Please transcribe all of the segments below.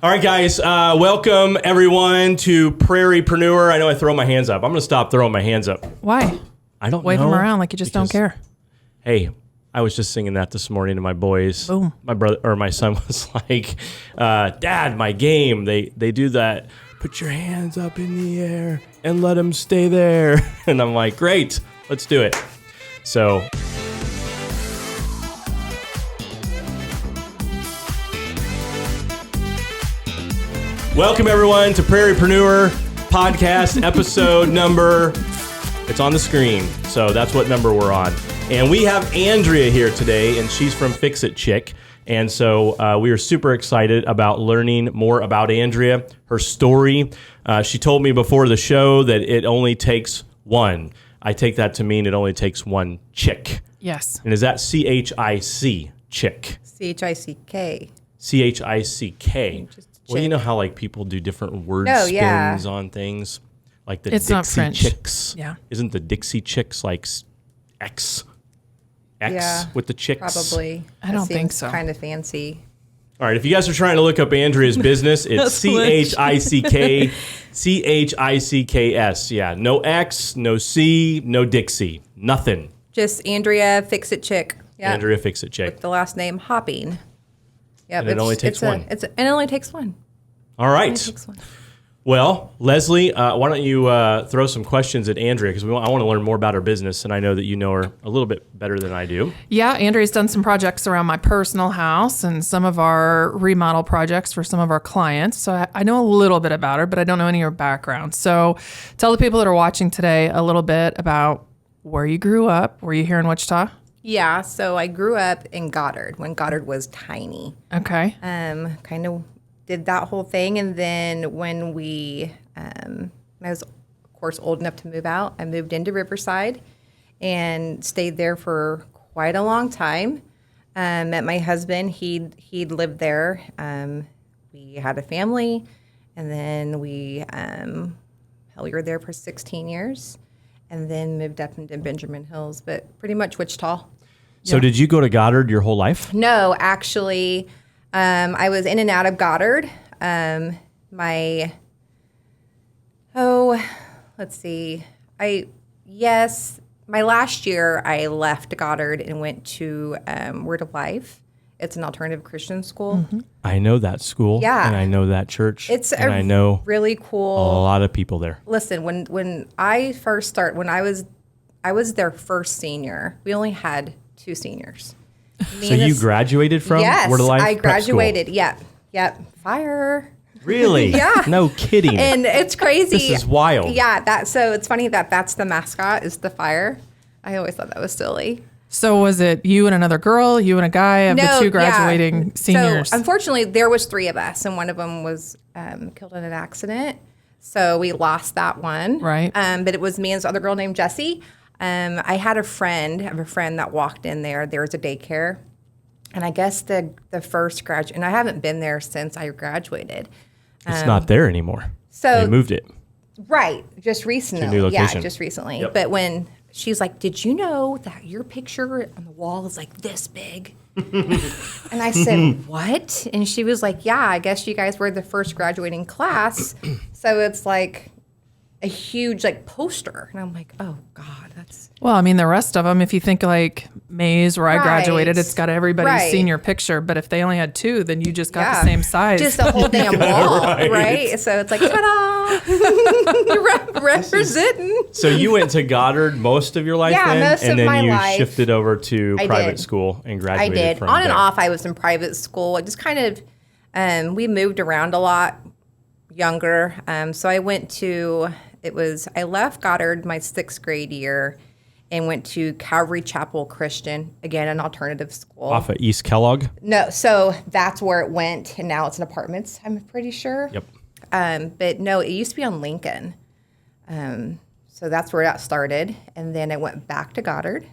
All right, guys, welcome everyone to Prairiepreneur. I know I throw my hands up. I'm going to stop throwing my hands up. Why? I don't Wave know. them around like you just don't care. Hey, I was just singing that this morning to my boys. Boom. My brother or my son was like, Dad, my game. They do that. Put your hands up in the air and let them stay there. And I'm like, great, let's do it. So... welcome, everyone, to Prairiepreneur podcast episode number, it's on the screen, so that's what number we're on. And we have Andrea here today, and she's from Fix It Chick. And so we are super excited about learning more about Andrea, her story. She told me before the show that it only takes one. I take that to mean it only takes one chick. Yes. And is that C-H-I-C, chick? C-H-I-C-K. C-H-I-C-K. Well, you know how like people do different word spins on things, like the it's Dixie not French. Chicks. Yeah, isn't the Dixie Chicks like X with the chicks? Probably. I don't think so. Kind of fancy. All right, if you guys are trying to look up Andrea's business, it's C-H-I-C-K, C-H-I-C-K-S. Yeah, no X, no C, no Dixie, nothing. Just Andrea Fix It Chick. Yeah. Andrea Fix It Chick. With the last name Hopping. Yep, and it only takes one. And it only takes one. All right. Well, Leslie, why don't you throw some questions at Andrea, because I want to learn more about her business, and I know that you know her a little bit better than I do. Yeah, Andrea's done some projects around my personal house and some of our remodel projects for some of our clients. So I know a little bit about her, but I don't know any of her background. So tell the people that are watching today a little bit about where you grew up. Were you here in Wichita? Yeah, so I grew up in Goddard when Goddard was tiny. Okay. Kind of did that whole thing, and then when I was, of course, old enough to move out, I moved into Riverside and stayed there for quite a long time. Met my husband. He'd lived there. We had a family, and then we were there for 16 years. And then moved up into Benjamin Hills, but pretty much Wichita. So did you go to Goddard your whole life? No, actually, I was in and out of Goddard. My last year I left Goddard and went to Word of Life. It's an alternative Christian school. Mm-hmm. I know that school. Yeah. And I know that church. I know really cool. A lot of people there. Listen, when I first started, I was their first senior. We only had 2 seniors. So you graduated from Word of Life? I graduated. Prep school. Yep. Fire. Really? Yeah. No kidding. And it's crazy. This is wild. Yeah. So it's funny that's the mascot is the fire. I always thought that was silly. So was it you and another girl, you and a guy of the 2 graduating seniors? So unfortunately, there was 3 of us, and one of them was killed in an accident. So we lost that one. Right. But it was me and this other girl named Jessie. I have a friend that walked in there. There was a daycare. And I guess the first graduate, and I haven't been there since I graduated. It's not there anymore. So they moved it. Right. Just recently. To a new location. Yeah, just recently. Yep. But when she's like, did you know that your picture on the wall is like this big? And I said, what? And she was like, yeah, I guess you guys were the first graduating class. So it's like a huge like poster. And I'm like, oh God, that's... Well, I mean, the rest of them, if you think like Mays where I graduated, it's got everybody's senior picture. But if they only had 2, then you just got the same size. Just the whole damn wall, right? So it's like, ta-da! Representing. So you went to Goddard most of your life then? Most of my life. Shifted over to private school and graduated I did. from On and there. off, I was in private school. I just kind of, we moved around a lot younger. So I went to, I left Goddard my 6th grade year and went to Calvary Chapel Christian, again, an alternative school. Off of East Kellogg? No, so that's where it went, and now it's in apartments, I'm pretty sure. Yep. But no, it used to be on Lincoln. So that's where that started. And then I went back to Goddard.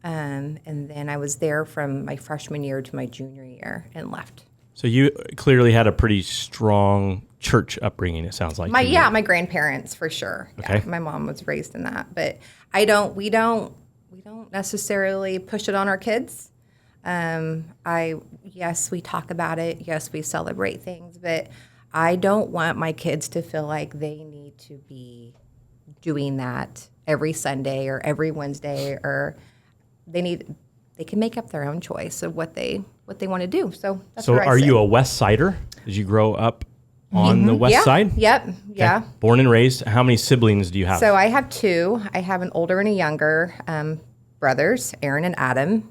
And then I was there from my freshman year to my junior year and left. So you clearly had a pretty strong church upbringing, it sounds like. My grandparents, for sure. Okay. Yeah, my mom was raised in that. But we don't necessarily push it on our kids. Yes, we talk about it. Yes, we celebrate things, but I don't want my kids to feel like they need to be doing that every Sunday or every Wednesday, or they can make up their own choice of what they want to do. So that's So where I are sit. you a West Sider? Did you grow up on the West Yeah. Side? Yep. Yeah. Okay. Born and raised. How many siblings do you have? So I have two. I have an older and a younger brothers, Aaron and Adam.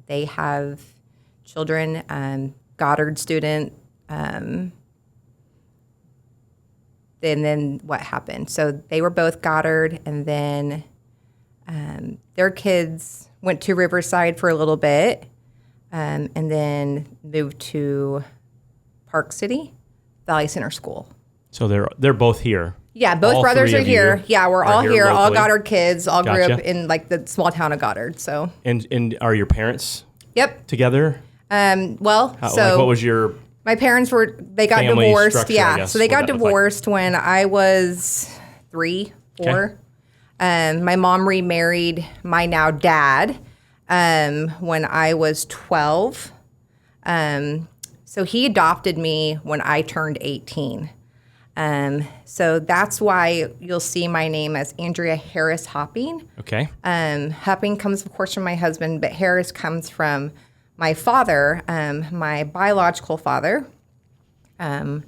They have children, Goddard student. And then what happened? So they were both Goddard, and then their kids went to Riverside for a little bit, and then moved to Park City, Valley Center School. So they're both here. Yeah, both All brothers three are of here. you Yeah, we're are all here here. All locally? Goddard kids. All grew up Gotcha. in like the small town of Goddard. So, And are your parents yep. together? Well, How, so like, what was your my parents they got family divorced. structure, I Yeah, guess, so they what got that looked like? divorced when I was 3, 4. My mom remarried my now dad when I was 12. So he adopted me when I turned 18. So that's why you'll see my name as Andrea Harris Hopping. okay? Hopping comes, of course, from my husband, but Harris comes from my father, my biological father. Didn't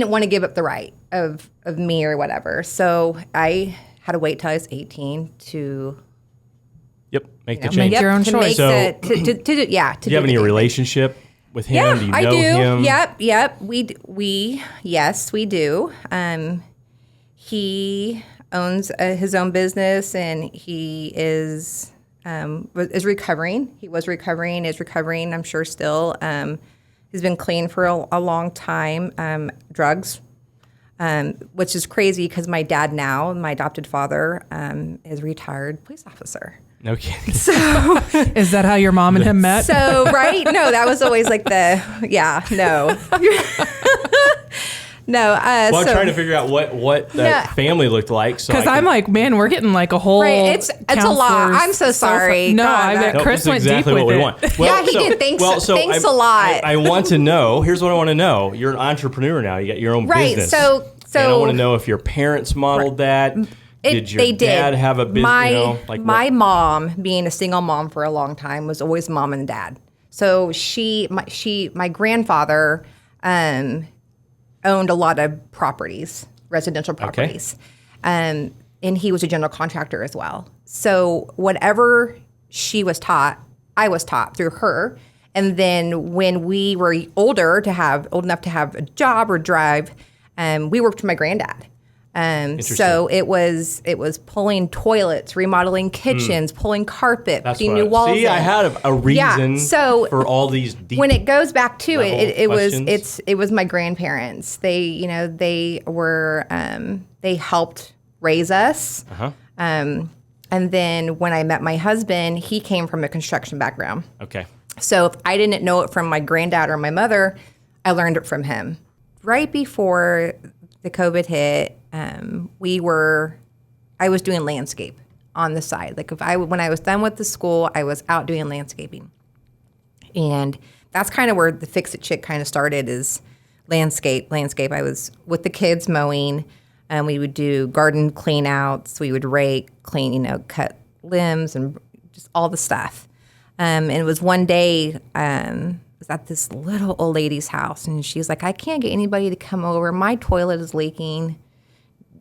want to give up the right of me or whatever. So I had to wait till I was 18 to Yep. Make the Make change. your own to choice. make So- to do Do you have any relationship with him? Yeah, do you I know do. him? Yep. Yes, we do. He owns his own business, and he is recovering. He was recovering, is recovering. I'm sure still. He's been clean for a long time. Drugs, which is crazy because my dad now, my adopted father, is a retired police officer. No kidding. Is that how your mom and him met? So, right? No, that was always like no. No. Well, I'm so, trying to figure out what that family looked like. So Because I I'm can- like, man, we're getting like a whole. Right, it's a lot. I'm so sorry. No, God, I bet Nope, Chris this is went exactly deep what with we it. want. Yeah, he did. Thanks a lot. I want to know. Here's what I want to know. You're an entrepreneur now. You got your own Right, business. so and I want to know if your parents modeled that. Did your dad have a business? My mom, being a single mom for a long time, was always mom and dad. So my grandfather owned a lot of properties, residential properties, and he was a general contractor as well. So whatever she was taught, I was taught through her. And then when we were old enough to have a job or drive, we worked with my granddad. So it was pulling toilets, remodeling kitchens, pulling carpet, putting new walls in. I had a reason so for all these deep when it goes back to it questions. it was my grandparents. They they helped raise us. And then when I met my husband, he came from a construction background. Okay. So if I didn't know it from my granddad or my mother, I learned it from him. Right before the COVID hit, I was doing landscape on the side. Like when I was done with the school, I was out doing landscaping. And that's kind of where the Fix It Chick kind of started, is landscape. I was with the kids mowing, and we would do garden clean outs. We would rake, clean, cut limbs and just all the stuff. And it was one day, I was at this little old lady's house, and she's like, I can't get anybody to come over. My toilet is leaking.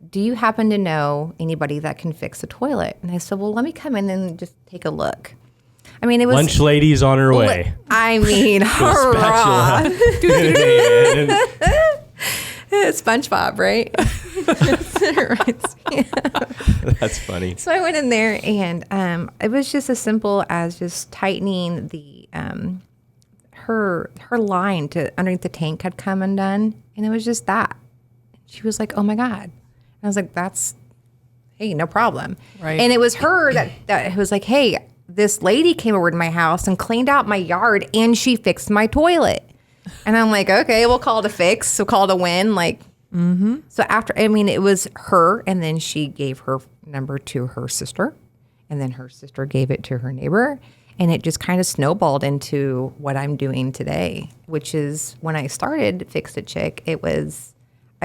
Do you happen to know anybody that can fix a toilet? And I said, well, let me come in and just take a look. I mean, it was... Lunch lady's on her way. I mean, hurrah. SpongeBob, right? That's funny. So I went in there, and it was just as simple as just tightening the her line to underneath the tank had come undone, and it was just that. She was like, "Oh my God!" And I was like, "Hey, no problem." Right. And it was her that was like, "Hey, this lady came over to my house and cleaned out my yard, and she fixed my toilet." And I'm like, "Okay, we'll call it a fix. So call it a win." Like. Mm-hmm. So it was her, and then she gave her number to her sister, and then her sister gave it to her neighbor, And it just kind of snowballed into what I'm doing today, which is when I started Fix It Chick, I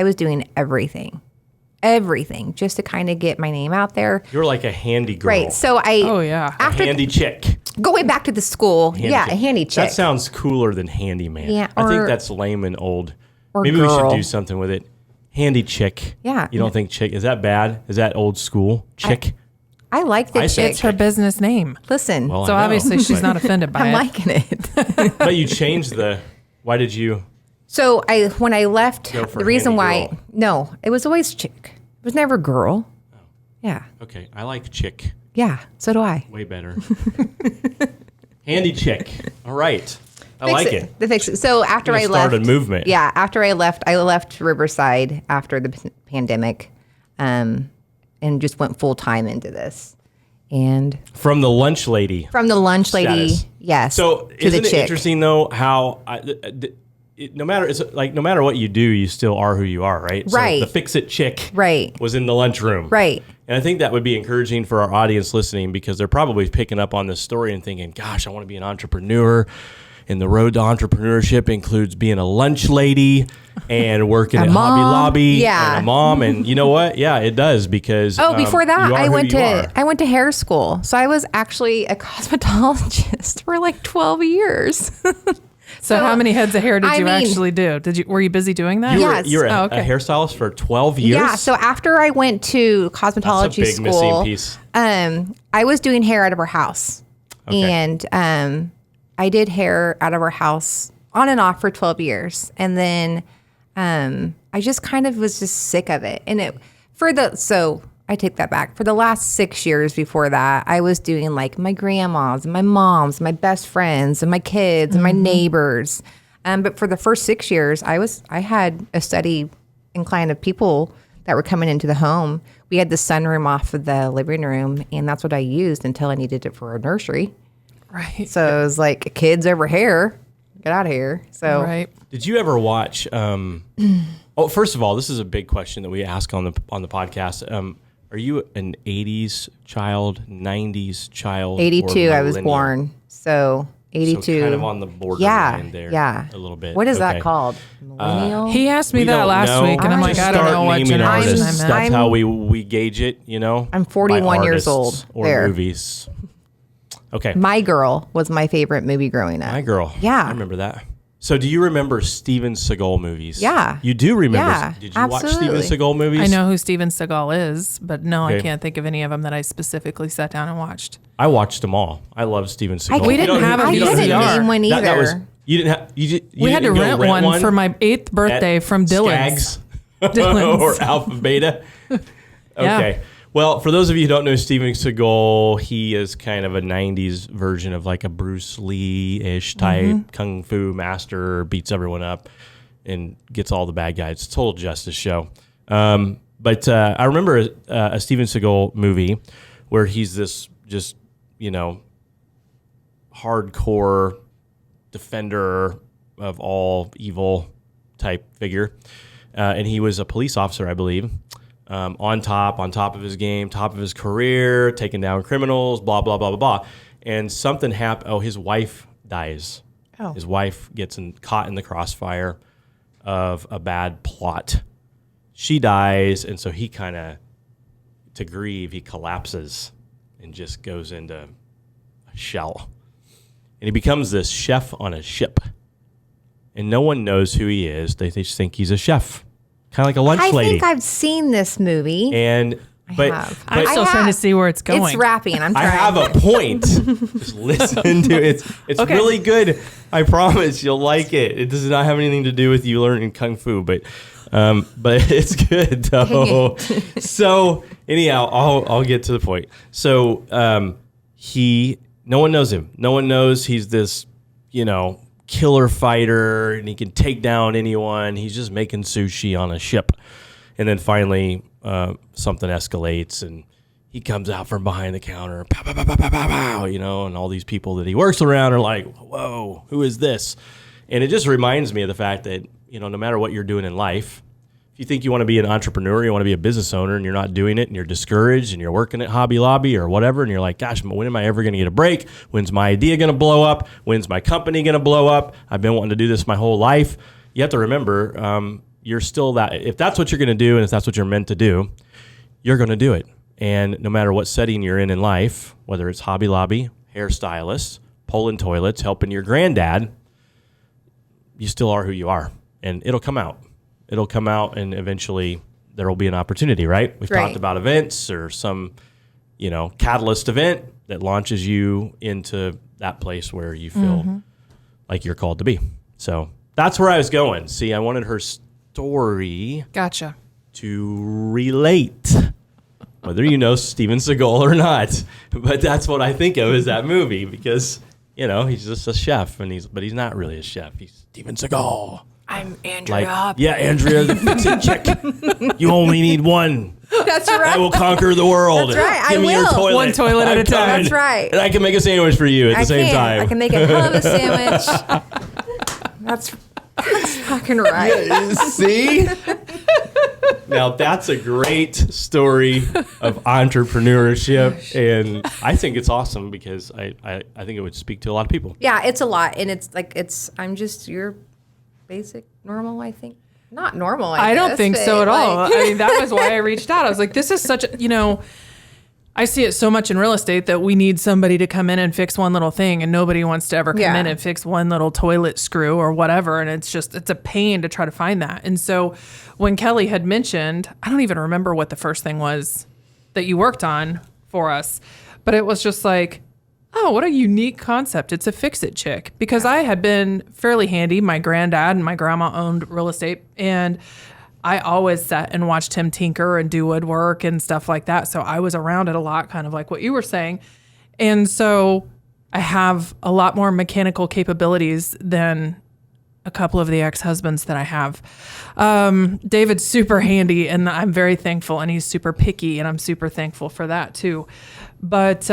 was doing everything just to kind of get my name out there. You're like a handy girl. Right. So After handy chick. Going back to the school. Handy yeah, chick. A handy chick. That sounds cooler than handyman. Yeah, I think that's lame and old. Maybe girl. we should do something with it. Handy chick. Yeah. You don't think chick? Is that bad? Is that old school? Chick? I like the I said chick. It's her business name. Listen, Well, So I know, obviously she's but- not offended by I'm it. liking it. But you changed why did you? So when I left, Go for the reason handy why, girl. no, it was always chick. It was never girl. Yeah. Okay, I like chick. Yeah. So do I. Way better. Handy chick. All right. I like it. The Fix It. So after Gonna I start left, a movement. Yeah. After I left Riverside after the pandemic, and just went full time into this. And From the lunch lady. from the lunch lady, Status. yes. So to isn't the it chick. interesting though how no matter what you do, you still are who you are, right? Right. So the Fix It chick Right. was in the lunchroom. Right. And I think that would be encouraging for our audience listening because they're probably picking up on this story and thinking, gosh, I want to be an entrepreneur. And the road to entrepreneurship includes being a lunch lady and working at mom. Hobby Lobby Yeah. and a mom. And you know what? Yeah, it does because Before that, you are I who went you are. to hair school. So I was actually a cosmetologist for like 12 years. So how many heads of hair did I you mean- actually do? Were you busy doing that? You were, Yes. you were Oh, a okay. hairstylist for 12 years? Yeah. So after I went to cosmetology That's a big school, missing piece. I was doing hair out of our house. Okay. And I did hair out of our house on and off for 12 years. And then I just kind of was just sick of it. And so I take that back. For the last 6 years before that, I was doing like my grandmas and my moms, my best friends and my kids and my neighbors. But for the first 6 years, I had a steady incline of people that were coming into the home. We had the sunroom off of the living room, and that's what I used until I needed it for a nursery. Right. So it was like, kids over here, get out of here. So Right. Did you ever watch? First of all, this is a big question that we ask on the podcast. Are you an '80s child, '90s child? 82, or I was millennial? born. So 82. So kind of on the borderline there. Yeah. A little bit. What is Okay. that called? Millennial? He asked me We that don't last know. week, and I'm like, Just I don't start know what naming generation artists. I'm That's in. how we gauge it, you know? I'm 41 by years artists old. Or There. movies. Okay. My Girl was my favorite movie growing up. My Girl. Yeah. I remember that. So do you remember Steven Seagal movies? Yeah. You do remember? Yeah, Did you watch absolutely. Steven Seagal movies? I know who Steven Seagal is, but no, Okay. I can't think of any of them that I specifically sat down and watched. I watched them all. I love Steven Seagal. We You didn't don't- have a I you don't didn't VCR. name one either. That was you didn't have you We had to didn't go rent one for my 8th at birthday from Dylan's. Skaggs Dylan's. or Alpha Beta. Yeah. Okay. Well, for those of you who don't know Steven Seagal, he is kind of a 90s version of like a Bruce Lee-ish type Mm-hmm. kung fu master, beats everyone up and gets all the bad guys. It's a total justice show. But I remember a Steven Seagal movie where he's this just, hardcore defender of all evil type figure. And he was a police officer, I believe. On top of his game, top of his career, taking down criminals, blah, blah, blah, blah, blah. And something happened. Oh, his wife dies. Oh. His wife gets caught in the crossfire of a bad plot. She dies, and so he kind of, to grieve, he collapses and just goes into a shell. And he becomes this chef on a ship. And no one knows who he is. They just think he's a chef. Kind of like a lunch I lady. think I've seen this movie. And but, have. but I'm still trying to see where it's going. It's wrapping. I'm I trying. have a point. Just listen to it. It's Okay. really good. I promise you'll like it. It does not have anything to do with you learning kung fu, but it's good though. So anyhow, I'll get to the point. So no one knows him. No one knows he's this, killer fighter and he can take down anyone. He's just making sushi on a ship. And then finally something escalates and he comes out from behind the counter, pow, pow, pow, pow, pow, pow, pow, and all these people that he works around are like, whoa, who is this? And it just reminds me of the fact that, no matter what you're doing in life, if you think you want to be an entrepreneur, you want to be a business owner, and you're not doing it, and you're discouraged, and you're working at Hobby Lobby or whatever, and you're like, gosh, when am I ever going to get a break? When's my idea going to blow up? When's my company going to blow up? I've been wanting to do this my whole life. You have to remember, you're still that. If that's what you're going to do, and if that's what you're meant to do, you're going to do it. And no matter what setting you're in life, whether it's Hobby Lobby, hairstylist, pulling toilets, helping your granddad, you still are who you are. And it'll come out. It'll come out, and eventually there will be an opportunity, right? We've talked about events or some, catalyst event that launches you into that place where you feel like you're called to be. So that's where I was going. See, I wanted her story Gotcha. to relate, whether you know Steven Seagal or not. But that's what I think of as that movie, because, he's just a chef, but he's not really a chef. He's Steven Seagal. I'm Andrea. Yeah, Andrea, the fix-it chick. You only need one. That's right. I will conquer the world. That's right. Give me your toilet. One toilet at a time. That's right. And I can make a sandwich for you at the same time. I can make a hell of a sandwich. That's fucking right. See? Now, that's a great story of entrepreneurship. And I think it's awesome because I think it would speak to a lot of people. Yeah, it's a lot. And I'm just your basic normal, I think. Not normal, I don't guess, think but so at all. I mean, that was why I reached out. I was like, this is such a, I see it so much in real estate that we need somebody to come in and fix one little thing, and nobody wants to ever come in and fix one little toilet screw or whatever. And it's a pain to try to find that. And so when Kelly had mentioned, I don't even remember what the first thing was that you worked on for us, but it was just like, oh, what a unique concept. It's a fix-it chick. Because I had been fairly handy. My granddad and my grandma owned real estate, and I always sat and watched him tinker and do woodwork and stuff like that. So I was around it a lot, kind of like what you were saying. And so I have a lot more mechanical capabilities than a couple of the ex-husbands that I have. David's super handy, and I'm very thankful, and he's super picky, and I'm super thankful for that too. But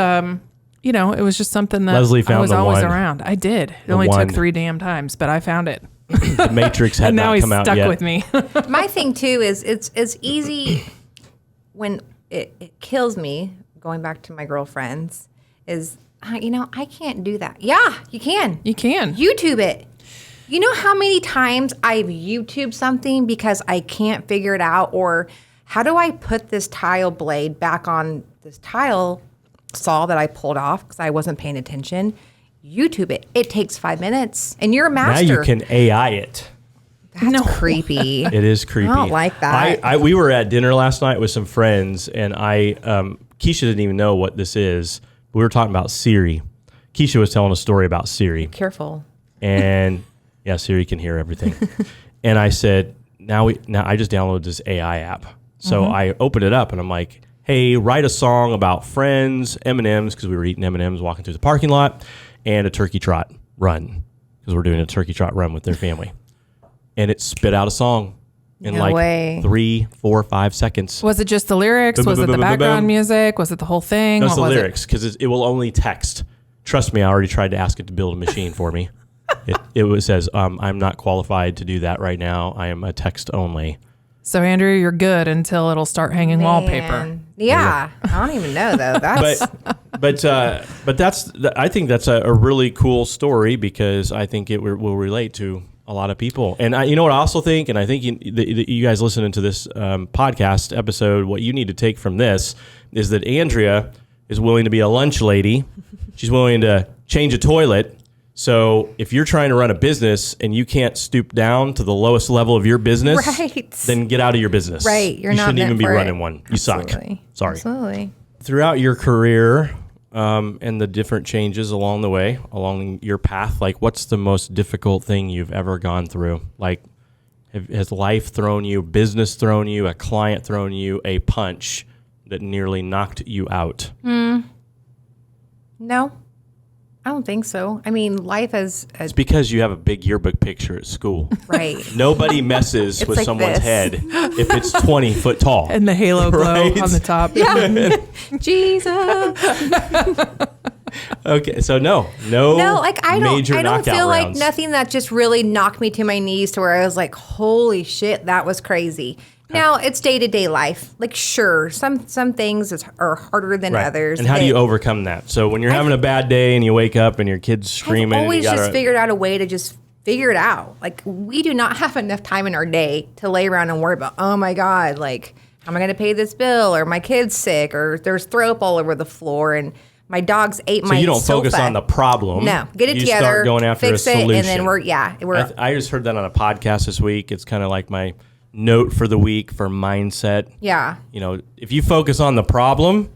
it was just something that Leslie found I was the always one. around. I did. It only took 3 damn times, but I found it. The Matrix had And now not he's come out stuck yet. with me. My thing too is it's easy when it kills me, going back to my girlfriends, is I can't do that. Yeah, you can. You can. YouTube it. You know how many times I've YouTubed something because I can't figure it out, or how do I put this tile blade back on this tile saw that I pulled off because I wasn't paying attention? YouTube it. It takes 5 minutes, and you're a master. Now you can AI it. That's creepy. It is creepy. I don't like that. We were at dinner last night with some friends, and Keisha didn't even know what this is. We were talking about Siri. Keisha was telling a story about Siri. Careful. And yeah, Siri can hear everything. And I said, now I just downloaded this AI app. So I opened it up, and I'm like, hey, write a song about friends, M&Ms, because we were eating M&Ms walking through the parking lot, and a turkey trot run, because we're doing a turkey trot run with their family. And it spit out a song in No way. 3, 4, 5 seconds. Was it just the lyrics? Was it the background music? Was it the whole thing? That's the was lyrics, because it will only text. Trust me, I already tried to ask it to build a machine for me. It says, I'm not qualified to do that right now. I am a text only. So, Andrew, you're good until it'll start hanging wallpaper. Yeah. I don't even know, though. That's But I think that's a really cool story, because I think it will relate to a lot of people. And you know what I also think, and I think you guys listening to this podcast episode, what you need to take from this is that Andrea is willing to be a lunch lady. She's willing to change a toilet. So if you're trying to run a business and you can't stoop down to the lowest level of your business, then get out of your business. Right. You're you not shouldn't even meant be for running it. one. You suck. Sorry. Absolutely. Throughout your career and the different changes along the way, along your path, like, what's the most difficult thing you've ever gone through? Like, has life thrown you, business thrown you, a client thrown you a punch that nearly knocked you out? No, I don't think so. I mean, life as It's because you have a big yearbook picture at school. right. Nobody messes with like someone's this. head if it's 20 foot tall. And the halo glow Right. on the top. Yeah. Jesus. Okay, so no, like I don't knockout feel like rounds. nothing that just really knocked me to my knees to where I was like, holy shit, that was crazy. Now it's day-to-day life. Like, sure, some things are harder than others. And how do you overcome that? So when you're having a bad day and you wake up and your kid's screaming, I've always and you just figured out a way to just figure it out. Like, we do not have enough time in our day to lay around and worry about, oh my God, like, how am I going to pay this bill? Or my kid's sick, or there's throw up all over the floor, and my dogs ate my sofa. So you don't focus on the problem. No, get it you together, start going after fix a solution. it, and then we're I just heard that on a podcast this week. It's kind of like my note for the week for mindset. Yeah. You know, if you focus on the problem,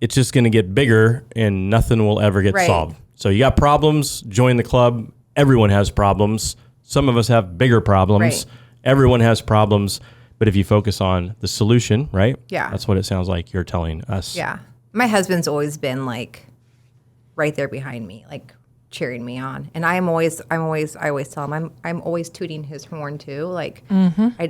it's just going to get bigger and nothing will ever get solved. So you got problems, join the club. Everyone has problems. Some of us have bigger problems. Right. Everyone has problems. But if you focus on the solution, right? Yeah. That's what it sounds like you're telling us. Yeah. My husband's always been like right there behind me, like cheering me on. And I always tell him I'm always tooting his horn too. Like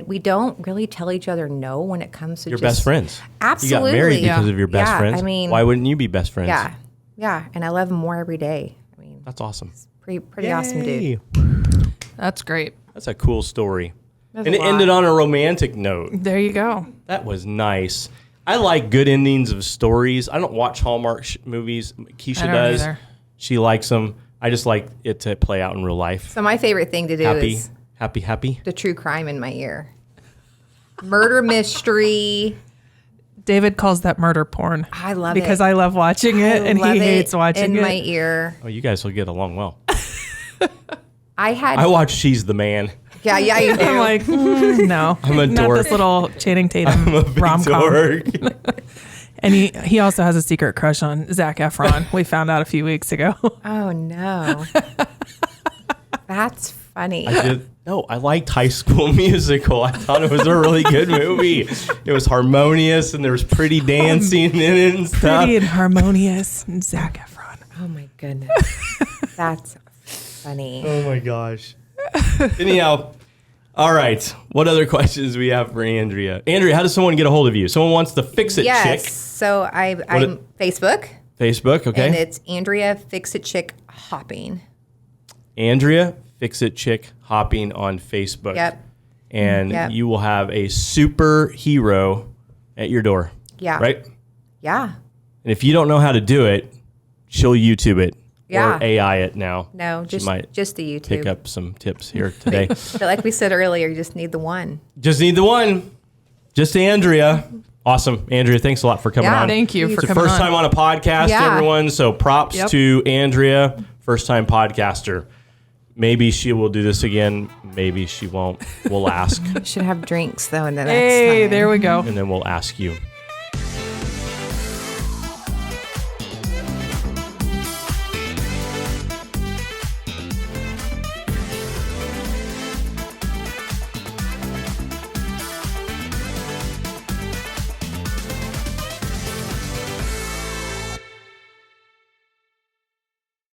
we don't really tell each other no when it comes to Your best friends. Absolutely. You got married because of your best friends. I mean, why wouldn't you be best friends? Yeah. Yeah. And I love him more every day. I mean, That's awesome. pretty awesome dude. That's great. That's a cool story. That's And a it lot. ended on a romantic note. There you go. That was nice. I like good endings of stories. I don't watch Hallmark movies. Keisha I don't does. either. She likes them. I just like it to play out in real life. So my favorite thing to do is Happy. the true crime in my ear. Murder mystery. David calls that murder porn. I love because it. I love watching it, and love he it hates watching in it. my ear. Oh, you guys will get along well. I watch She's the Man. Yeah, you do. I'm like, no, I'm a not dork. this little Channing Tatum I'm a big rom-com. dork. And he also has a secret crush on Zac Efron. We found out a few weeks ago. Oh no, that's funny. I liked High School Musical. I thought it was a really good movie. It was harmonious and there was pretty dancing in it and stuff. Pretty and harmonious, and Zac Efron. Oh my goodness, that's funny. Oh my gosh. Anyhow, all right. What other questions do we have for Andrea? Andrea, how does someone get a hold of you? Someone wants the Fix It Yes, Chick. so I'm Facebook, Facebook, okay. and it's Andrea Fix It Chick Hopping. Andrea Fix It Chick Hopping on Facebook. Yep. And you will have a superhero at your door. Yeah. Right? Yeah. And if you don't know how to do it, she'll YouTube it. Yeah. Or AI it now. No, She might just the YouTube. pick up some tips here today. But like we said earlier, you just need the one. Just need the one. Just Andrea. Awesome. Andrea, thanks a lot for coming on. Thank you It's for the coming first on. time on a podcast, Yeah. everyone. So props to Andrea, first time podcaster. Maybe she will do this again. Maybe she won't. We'll ask. Should have drinks though in the next Hey, time. there we go. And then we'll ask you.